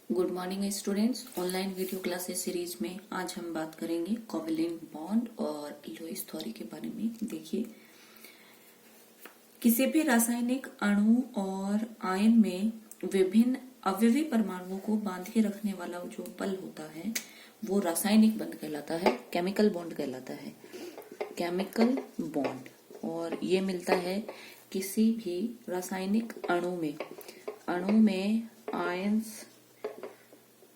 Good morning students. Online video classes series में आज हम बात करेंगे कोवेलेंट बॉन्ड और लुईस थ्योरी के बारे में। देखिए, किसी भी रासायनिक अणु और आयन में विभिन्न अवयवी परमाणुओं को बांध के रखने वाला जो बल होता है वो रासायनिक बंध कहलाता है, केमिकल बॉन्ड कहलाता है। केमिकल बॉन्ड, और ये मिलता है किसी भी रासायनिक अणु में आयन्स,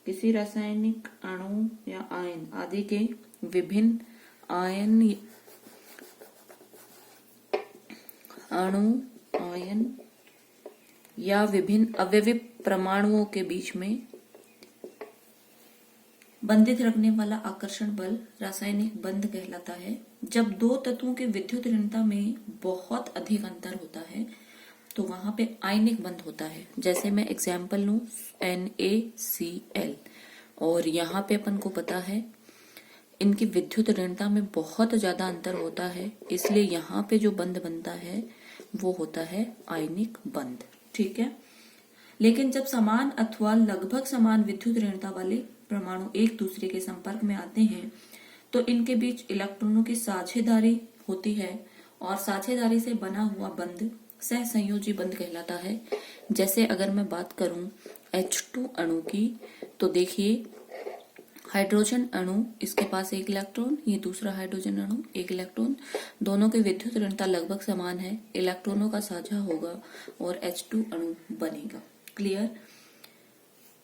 किसी रासायनिक अणु या आयन आदि के विभिन्न आयन या विभिन्न अवयवी परमाणुओं के बीच में बंधित रखने वाला आकर्षण बल रासायनिक बंध कहलाता है। जब दो तत्वों के विद्युत ऋणता में बहुत अधिक अंतर होता है तो वहां पे आयनिक बंध होता है। जैसे मैं एग्जाम्पल लूं NaCl, और यहाँ पे अपन को पता है इनकी विद्युत ऋणता में बहुत ज्यादा अंतर होता है, इसलिए यहाँ पे जो बंध बनता है वो होता है आयनिक बंध। ठीक है, लेकिन जब समान अथवा लगभग समान विद्युत ऋणता वाले परमाणु एक दूसरे के संपर्क में आते हैं तो इनके बीच इलेक्ट्रॉनों की साझेदारी होती है, और साझेदारी से बना हुआ बंध सहसंयोजी बंध कहलाता है। जैसे अगर मैं बात करूं H2 अणु की, तो देखिए हाइड्रोजन अणु, इसके पास एक इलेक्ट्रॉन, ये दूसरा हाइड्रोजन अणु एक इलेक्ट्रॉन, दोनों की विद्युत ऋणता लगभग समान है, इलेक्ट्रॉनों का साझा होगा और H2 अणु बनेगा। क्लियर।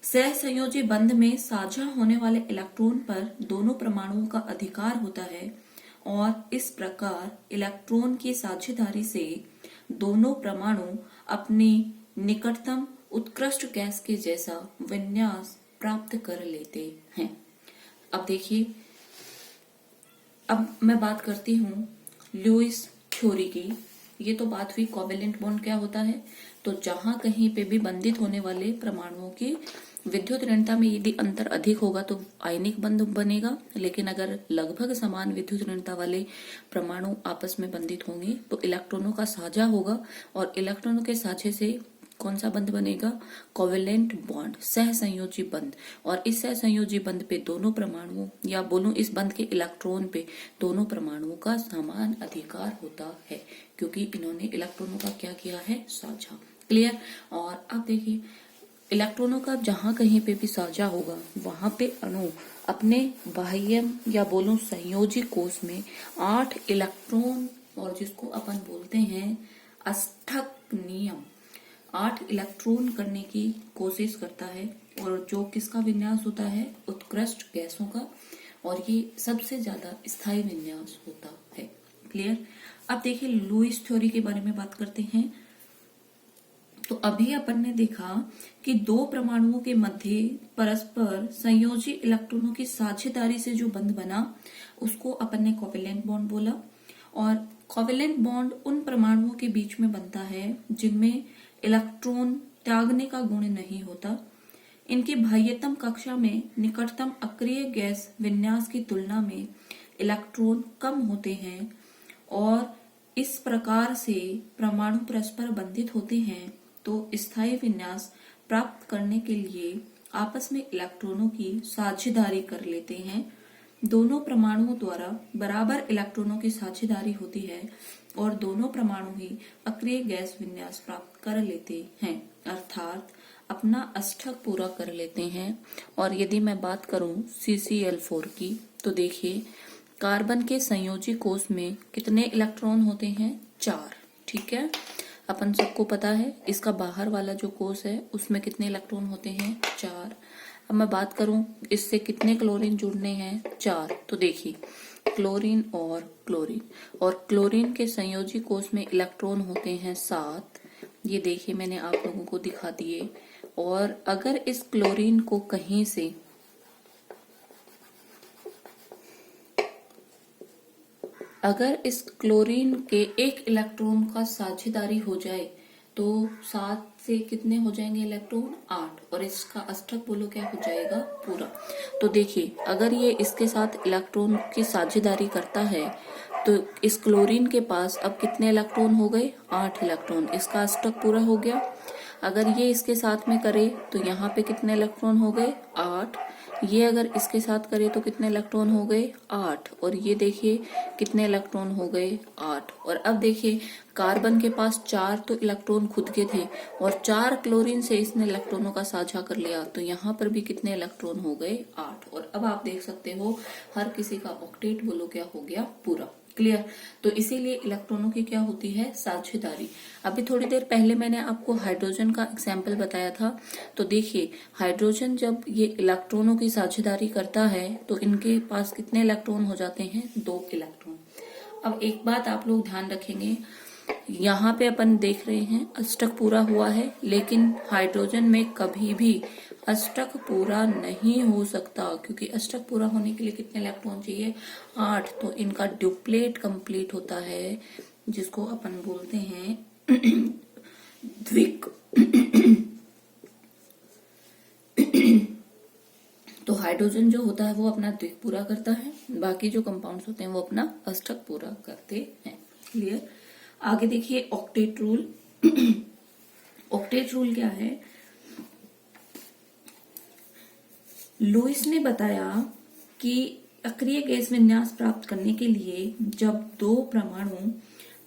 सहसंयोजी बंध में साझा होने वाले इलेक्ट्रॉन पर दोनों परमाणुओं का अधिकार होता है, और इस प्रकार इलेक्ट्रॉन की साझेदारी से दोनों परमाणु अपनी निकटतम उत्कृष्ट गैस के जैसा विन्यास प्राप्त कर लेते हैं। अब देखिए, अब मैं बात करती हूँ लुईस थ्योरी की। ये तो बात हुई कोवेलेंट बॉन्ड क्या होता है। तो जहां कहीं पे भी बंधित होने वाले परमाणुओं की विद्युत ऋणता में यदि अंतर अधिक होगा तो आयनिक बंध बनेगा, लेकिन अगर लगभग समान विद्युत ऋणता वाले परमाणु आपस में बंधित होंगे तो इलेक्ट्रॉनों का साझा होगा, और इलेक्ट्रॉनों के साझे से कौन सा बंध बनेगा? कोवेलेंट बॉन्ड, सहसंयोजी बंध। और इस सहसंयोजी बंध पे दोनों परमाणुओं, या बोलूं इस बंध के इलेक्ट्रॉन पे दोनों परमाणुओं का समान अधिकार होता है, क्योंकि इन्होंने इलेक्ट्रॉनों का क्या किया है? साझा। क्लियर। और अब देखिए, इलेक्ट्रॉनों का जहां कहीं पे भी साझा होगा वहां पे अणु अपने बाह्य या बोलूं संयोजी कोश में 8 इलेक्ट्रॉन, और जिसको अपन बोलते हैं अष्टक नियम, 8 इलेक्ट्रॉन करने की कोशिश करता है, और जो किसका विन्यास होता है? उत्कृष्ट गैसों का, और ये सबसे ज्यादा स्थायी विन्यास होता है। क्लियर। अब देखिए लुईस थ्योरी के बारे में बात करते हैं। तो अभी अपन ने देखा कि दो परमाणुओं के मध्य परस्पर संयोजी इलेक्ट्रॉनों की साझेदारी से जो बंध बना उसको अपन ने कोवेलेंट बॉन्ड बोला। और कोवेलेंट बॉन्ड उन परमाणुओं के बीच में बनता है जिनमें इलेक्ट्रॉन त्यागने का गुण नहीं होता। इनकी बाह्यतम कक्षा में निकटतम अक्रिय गैस विन्यास की तुलना में इलेक्ट्रॉन कम होते हैं, और इस प्रकार से परमाणु परस्पर बंधित होते हैं तो स्थायी विन्यास प्राप्त करने के लिए आपस में इलेक्ट्रॉनों की साझेदारी कर लेते हैं। दोनों परमाणुओं द्वारा बराबर इलेक्ट्रॉनों की साझेदारी होती है, और दोनों परमाणु ही अक्रिय गैस विन्यास प्राप्त कर लेते हैं, अर्थात अपना अष्टक पूरा कर लेते हैं। और यदि मैं बात करूं CCl4 की, तो देखिए कार्बन के संयोजी कोश में कितने इलेक्ट्रॉन होते हैं? 4। ठीक है, अपन सबको पता है। इसका बाहर वाला जो कोश है उसमें कितने इलेक्ट्रॉन होते हैं? 4। अब मैं बात करूं इससे कितने क्लोरीन जुड़ने हैं? 4। तो देखिए क्लोरीन और क्लोरीन, और क्लोरीन के संयोजी कोश में इलेक्ट्रॉन होते हैं 7। ये देखिए मैंने आप लोगों को दिखा दिए। और अगर इस क्लोरीन को कहीं से अगर इस क्लोरीन के एक इलेक्ट्रॉन का साझेदारी हो जाए तो 7 से कितने हो जाएंगे इलेक्ट्रॉन? 8, और इसका अष्टक बोलो क्या हो जाएगा? पूरा। तो देखिए अगर ये इसके साथ इलेक्ट्रॉन की साझेदारी करता है तो इस क्लोरीन के पास अब कितने इलेक्ट्रॉन हो गए? 8 इलेक्ट्रॉन। इसका अष्टक पूरा हो गया। अगर ये इसके साथ में करे तो यहाँ पे कितने इलेक्ट्रॉन हो गए 8। ये अगर इसके साथ करे तो कितने इलेक्ट्रॉन हो गए 8। और ये देखिए कितने इलेक्ट्रॉन हो गए 8। और अब देखिए कार्बन के पास 4 तो इलेक्ट्रॉन खुद के थे और 4 क्लोरीन से इसने इलेक्ट्रॉनों का साझा कर लिया, तो यहाँ पर भी कितने इलेक्ट्रॉन हो गए 8। और अब आप देख सकते हो हर किसी का ऑक्टेट बोलो क्या हो गया पूरा। क्लियर। तो इसीलिए इलेक्ट्रॉनों की क्या होती है साझेदारी। अभी थोड़ी देर पहले मैंने आपको हाइड्रोजन का एग्जाम्पल बताया था। तो देखिए हाइड्रोजन जब ये इलेक्ट्रॉनों की साझेदारी करता है तो इनके पास कितने इलेक्ट्रॉन हो जाते हैं 2 इलेक्ट्रॉन। अब एक बात आप लोग ध्यान रखेंगे, यहाँ पे अपन देख रहे हैं अष्टक पूरा हुआ है, लेकिन हाइड्रोजन में कभी भी अष्टक पूरा नहीं हो सकता, क्योंकि अष्टक पूरा होने के लिए कितने इलेक्ट्रॉन चाहिए 8। तो इनका ड्यूप्लेट कंप्लीट होता है, जिसको अपन बोलते हैं द्विक। तो हाइड्रोजन जो होता है वो अपना द्विक पूरा करता है, बाकी जो कंपाउंड्स होते हैं वो अपना अष्टक पूरा करते हैं। क्लियर। आगे देखिए ऑक्टेट रूल। ऑक्टेट रूल क्या है? लुईस ने बताया कि अक्रिय गैस विन्यास प्राप्त करने के लिए जब 2 परमाणु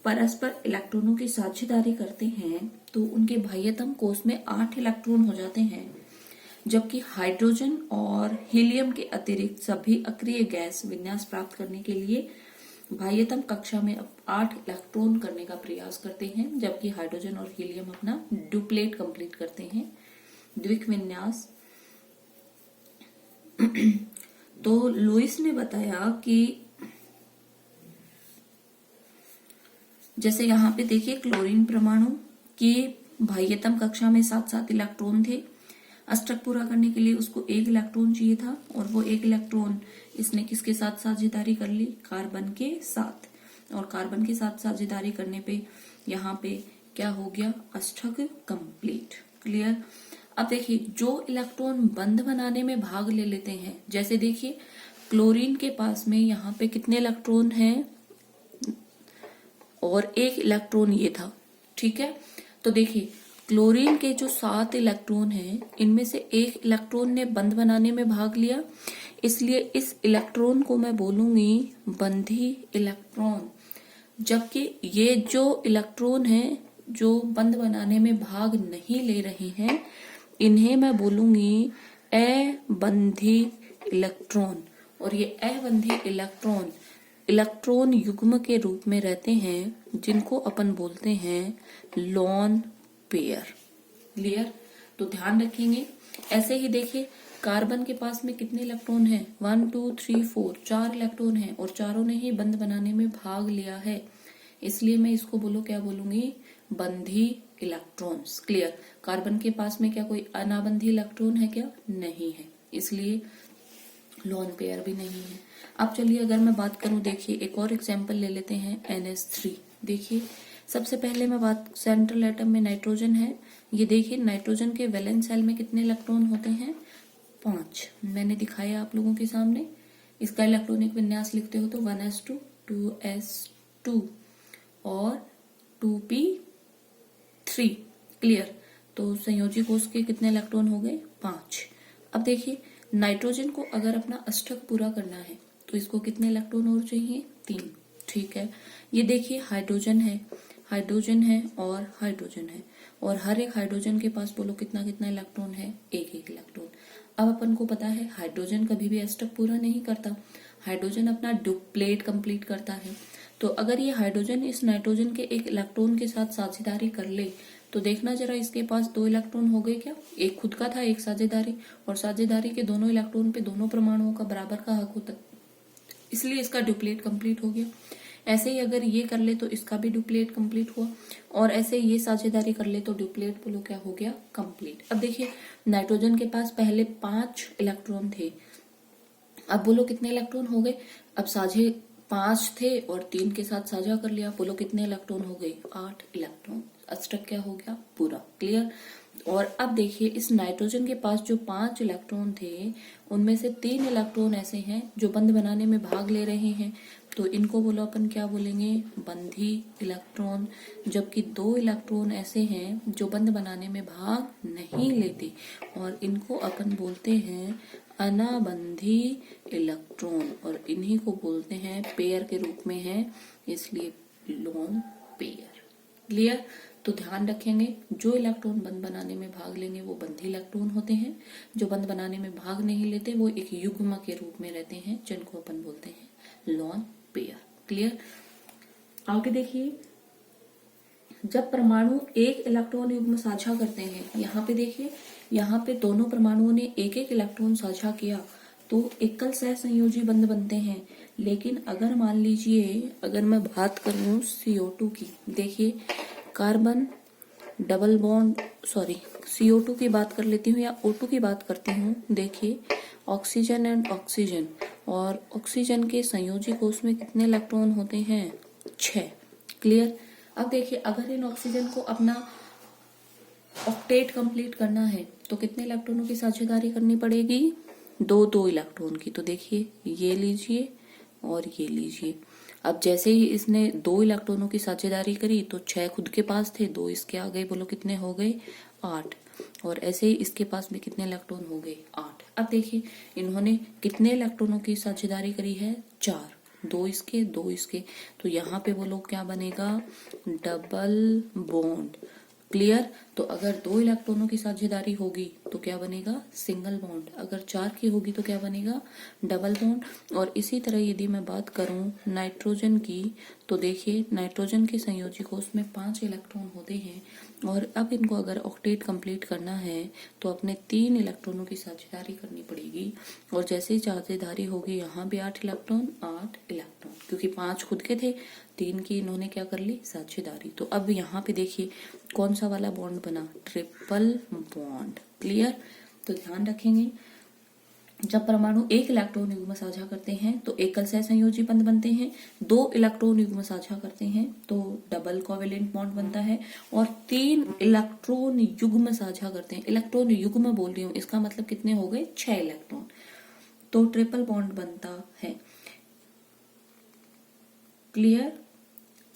परस्पर इलेक्ट्रॉनों की साझेदारी करते हैं तो उनके बाह्यतम कोश में 8 इलेक्ट्रॉन हो जाते हैं, जबकि हाइड्रोजन और हीलियम के अतिरिक्त सभी अक्रिय गैस विन्यास प्राप्त करने के लिए बाह्यतम कक्षा में 8 इलेक्ट्रॉन करने का प्रयास करते हैं, जबकि हाइड्रोजन और हीलियम अपना ड्यूप्लेट कंप्लीट करते हैं, द्विक विन्यास। तो लुईस ने बताया कि जैसे यहाँ पे देखिए क्लोरीन परमाणु की बाह्यतम कक्षा में 7 इलेक्ट्रॉन थे। अष्टक पूरा करने के लिए उसको 1 इलेक्ट्रॉन चाहिए था और वो 1 इलेक्ट्रॉन इसने किसके साथ साझेदारी कर ली? कार्बन के साथ। और कार्बन के साथ साझेदारी करने पे यहाँ पे क्या हो गया? अष्टक कंप्लीट। क्लियर। अब देखिए जो इलेक्ट्रॉन बंध बनाने में भाग ले लेते हैं, जैसे देखिए क्लोरीन के पास में यहाँ पे कितने इलेक्ट्रॉन हैं और 1 इलेक्ट्रॉन ये था। ठीक है। तो देखिए क्लोरीन के जो 7 इलेक्ट्रॉन हैं इनमें से 1 इलेक्ट्रॉन ने बंध बनाने में भाग लिया, इसलिए इस इलेक्ट्रॉन को मैं बोलूंगी बंधी इलेक्ट्रॉन। जबकि ये जो इलेक्ट्रॉन हैं जो बंध बनाने में भाग नहीं ले रहे हैं इन्हें मैं बोलूंगी अबंधी इलेक्ट्रॉन। और ये अबंधी इलेक्ट्रॉन इलेक्ट्रॉन युग्म के रूप में रहते हैं, जिनको अपन बोलते हैं लोन पेयर। क्लियर। तो ध्यान रखेंगे। ऐसे ही देखिए कार्बन के पास में कितने इलेक्ट्रॉन हैं? 1 2 3 4 4 इलेक्ट्रॉन हैं और चारों ने ही बंध बनाने में भाग लिया है, इसलिए मैं इसको क्या बोलूंगी? बंधी इलेक्ट्रॉन्स। क्लियर। कार्बन के पास में क्या कोई अनाबंधी इलेक्ट्रॉन है क्या? नहीं है, इसलिए लोन पेयर भी नहीं है। अब चलिए अगर मैं बात करूं, देखिए एक और एग्जांपल ले लेते हैं NH3। देखिए सबसे पहले मैं बात, सेंट्रल एटम में नाइट्रोजन है। ये देखिए नाइट्रोजन के वैलेंस सेल में कितने इलेक्ट्रॉन होते हैं? 5। मैंने दिखाया आप लोगों के सामने। इसका इलेक्ट्रॉनिक विन्यास लिखते हो तो 1s2 2s2 और 2p3। क्लियर। तो संयोजी कोष के कितने इलेक्ट्रॉन हो गए? 5। अब देखिए नाइट्रोजन को अगर अपना अष्टक पूरा करना है तो इसको कितने इलेक्ट्रॉन और चाहिए? 3। ठीक है। ये देखिए हाइड्रोजन है, हाइड्रोजन है और हाइड्रोजन है, और हर एक हाइड्रोजन के पास बोलो कितना कितना इलेक्ट्रॉन है? 1 इलेक्ट्रॉन। अब अपन को पता है हाइड्रोजन कभी भी अष्टक पूरा नहीं करता, हाइड्रोजन अपना ड्यूप्लेट कंप्लीट करता है। तो अगर ये हाइड्रोजन इस नाइट्रोजन के 1 इलेक्ट्रॉन के साथ साझेदारी कर ले तो देखना जरा इसके पास 2 इलेक्ट्रॉन हो गए क्या? एक खुद का था, एक साझेदारी, और साझेदारी के दोनों इलेक्ट्रॉन पे दोनों परमाणुओं का बराबर का हक होता, इसलिए इसका ड्यूप्लेट कंप्लीट हो गया। ऐसे ही अगर ये कर ले तो इसका भी ड्यूप्लेट कंप्लीट हुआ, और ऐसे ये साझेदारी कर ले तो ड्यूप्लेट बोलो क्या हो गया? कंप्लीट। अब देखिए नाइट्रोजन के पास पहले 5 इलेक्ट्रॉन थे, अब बोलो कितने इलेक्ट्रॉन हो गए? अब साझे 5 थे और 3 के साथ साझा कर लिया, बोलो कितने इलेक्ट्रॉन हो गए? 8 इलेक्ट्रॉन। अष्टक क्या हो गया? पूरा। क्लियर। और अब देखिए इस नाइट्रोजन के पास जो 5 इलेक्ट्रॉन थे उनमें से 3 इलेक्ट्रॉन ऐसे हैं जो बंध बनाने में भाग ले रहे हैं, तो इनको बोलो अपन क्या बोलेंगे, बंधी इलेक्ट्रॉन। जबकि 2 इलेक्ट्रॉन ऐसे हैं जो बंध बनाने में भाग नहीं लेते और इनको अपन बोलते हैं अनाबंधी इलेक्ट्रॉन, और इन्हीं को बोलते हैं पेयर के रूप में है, इसलिए लोन पेयर। क्लियर? तो ध्यान रखेंगे, जो इलेक्ट्रॉन बंध बनाने में भाग लेंगे वो बंधी इलेक्ट्रॉन होते हैं, जो बंध बनाने में भाग नहीं लेते वो एक युग्म के रूप में रहते हैं, जिनको अपन बोलते हैं लोन पेयर। क्लियर? आगे देखिए, जब परमाणु एक इलेक्ट्रॉन युग्म साझा करते हैं, यहाँ पे देखिए, यहाँ पे दोनों परमाणुओं ने एक एक इलेक्ट्रॉन साझा किया तो एकल सहसंयोजी बंध बनते हैं। लेकिन अगर मान लीजिए, अगर मैं बात करूं CO2 की, देखिए carbon double bond, sorry CO2 की बात कर लेती हूँ या O2 की बात करती हूँ। देखिए ऑक्सीजन एंड ऑक्सीजन, और ऑक्सीजन के संयोजी कोष में कितने इलेक्ट्रॉन होते हैं? 6। क्लियर? अब देखिए, अगर इन ऑक्सीजन को अपना ऑक्टेट कंप्लीट करना है तो कितने इलेक्ट्रॉनों की साझेदारी करनी पड़ेगी? 2 इलेक्ट्रॉन की। तो देखिए ये लीजिए और ये लीजिए। अब जैसे ही इसने 2 इलेक्ट्रॉनों की साझेदारी करी तो 6 खुद के पास थे, 2 इसके आ गए, बोलो कितने हो गए? 8। और ऐसे ही इसके पास भी कितने इलेक्ट्रॉन हो गए? 8। अब देखिए इन्होंने कितने इलेक्ट्रॉनों की साझेदारी करी है? 4। 2 इसके, 2 इसके, तो यहाँ पे बोलो क्या बनेगा? Double bond. क्लियर? तो अगर 2 इलेक्ट्रॉनों की साझेदारी होगी तो क्या बनेगा? Single bond. अगर 4 की होगी तो क्या बनेगा? Double bond. और इसी तरह यदि मैं बात करूं नाइट्रोजन की, तो देखिए नाइट्रोजन के संयोजी कोष में 5 इलेक्ट्रॉन होते हैं, और अब इनको अगर ऑक्टेट कंप्लीट करना है तो अपने 3 इलेक्ट्रॉनों की साझेदारी करनी पड़ेगी। और जैसे ही साझेदारी होगी यहाँ भी 8 इलेक्ट्रॉन, 8 इलेक्ट्रॉन, क्योंकि 5 खुद के थे, 3 की इन्होंने क्या कर ली? साझेदारी। तो अब यहाँ पे देखिए कौन सा वाला बॉन्ड बना? Triple bond. क्लियर? तो ध्यान रखेंगे, जब परमाणु एक इलेक्ट्रॉन युग्म साझा करते हैं तो एकल सहसंयोजी बंध बनते हैं, 2 इलेक्ट्रॉन युग्म साझा करते हैं तो डबल कोवेलेंट बॉन्ड बनता है, और 3 इलेक्ट्रॉन युग्म साझा करते हैं, इलेक्ट्रॉन युग्म बोल रही हूँ, इसका मतलब कितने हो गए? 6 इलेक्ट्रॉन, तो ट्रिपल बॉन्ड बनता है। क्लियर?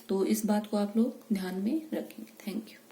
तो इस बात को आप लोग ध्यान में रखेंगे। Thank you.